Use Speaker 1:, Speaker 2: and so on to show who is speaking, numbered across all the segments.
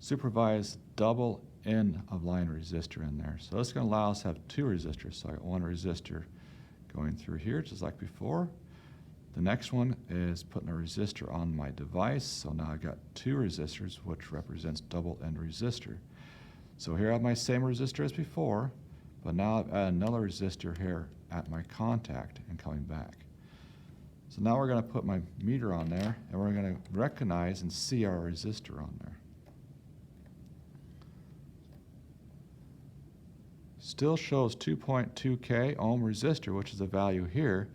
Speaker 1: supervised double end of line resistor in there. So this is going to allow us to have two resistors. So I got one resistor going through here, just like before. The next one is putting a resistor on my device. So now I've got two resistors, which represents double end resistor. So here I have my same resistor as before, but now I've added another resistor here at my contact and coming back. So now we're going to put my meter on there, and we're going to recognize and see our resistor on there. Still shows 2.2K ohm resistor, which is the value here.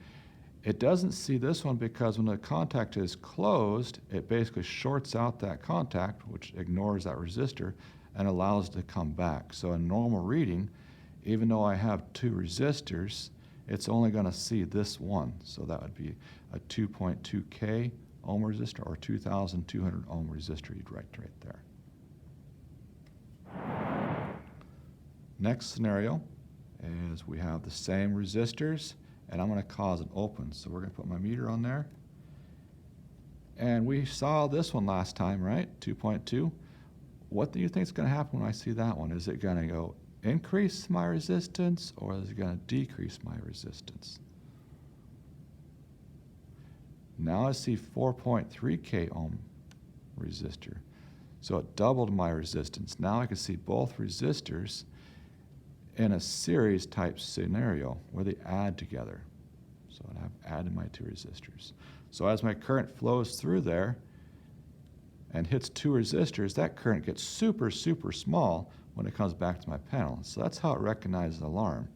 Speaker 1: It doesn't see this one because when the contact is closed, it basically shorts out that contact, which ignores that resistor, and allows it to come back. So in normal reading, even though I have two resistors, it's only going to see this one. So that would be a 2.2K ohm resistor or 2,200 ohm resistor you'd write right there. Next scenario is we have the same resistors, and I'm going to cause an open. So we're going to put my meter on there. And we saw this one last time, right? 2.2. What do you think is going to happen when I see that one? Is it going to go increase my resistance, or is it going to decrease my resistance? Now I see 4.3K ohm resistor. So it doubled my resistance. Now I can see both resistors in a series type scenario where they add together. So I've added my two resistors. So as my current flows through there and hits two resistors, that current gets super, super small when it comes back to my panel. So that's how it recognizes the alarm.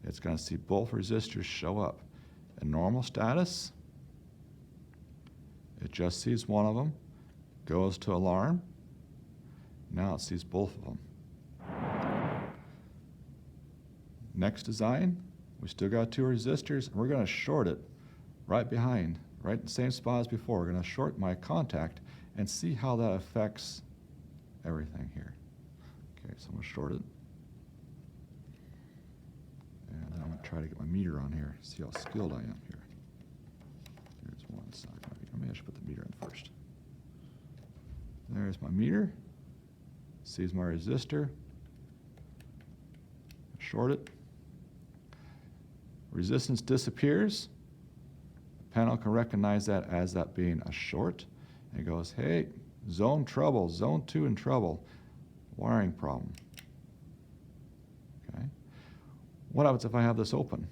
Speaker 1: It's going to see both resistors show up. In normal status, it just sees one of them, goes to alarm. Now it sees both of them. Next design, we still got two resistors, and we're going to short it right behind, right in the same spot as before. We're going to short my contact and see how that affects everything here. Okay, so I'm going to short it. And I'm going to try to get my meter on here, see how skilled I am here. Here's one side. Maybe I should put the meter in first. There's my meter. Sees my resistor. Short it. Resistance disappears. The panel can recognize that as that being a short. And it goes, hey, zone trouble, zone 2 in trouble, wiring problem. Okay. What happens if I have this open?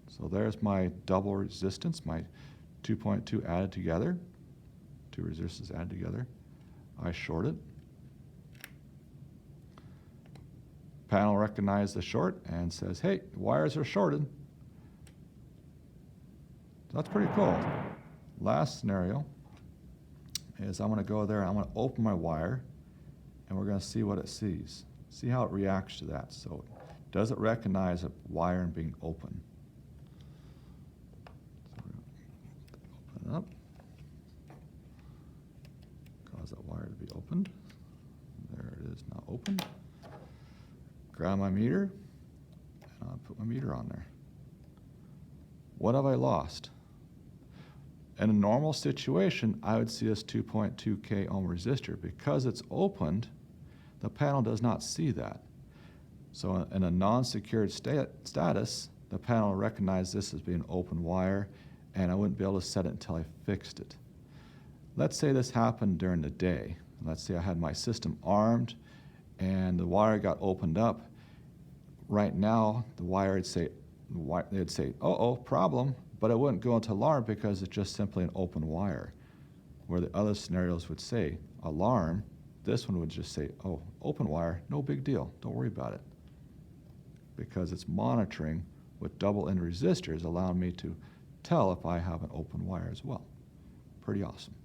Speaker 1: So there's my double resistance, my 2.2 added together, two resistors added together. I short it. Panel recognizes the short and says, hey, the wires are shorted. So that's pretty cool. Last scenario is I'm going to go there and I'm going to open my wire, and we're going to see what it sees. See how it reacts to that. So does it recognize a wire being open? So we're going to open it up. Cause that wire to be opened. There it is, now opened. Grab my meter, and I'll put my meter on there. What have I lost? In a normal situation, I would see this 2.2K ohm resistor. Because it's opened, the panel does not see that. So in a non-secured status, the panel will recognize this as being an open wire, and I wouldn't be able to set it until I fixed it. Let's say this happened during the day. Let's say I had my system armed, and the wire got opened up. Right now, the wire would say, uh-oh, problem, but it wouldn't go into alarm because it's just simply an open wire. Where the other scenarios would say alarm, this one would just say, oh, open wire, no big deal, don't worry about it. Because it's monitoring with double end resistors, allowing me to tell if I have an open wire as well. Pretty awesome.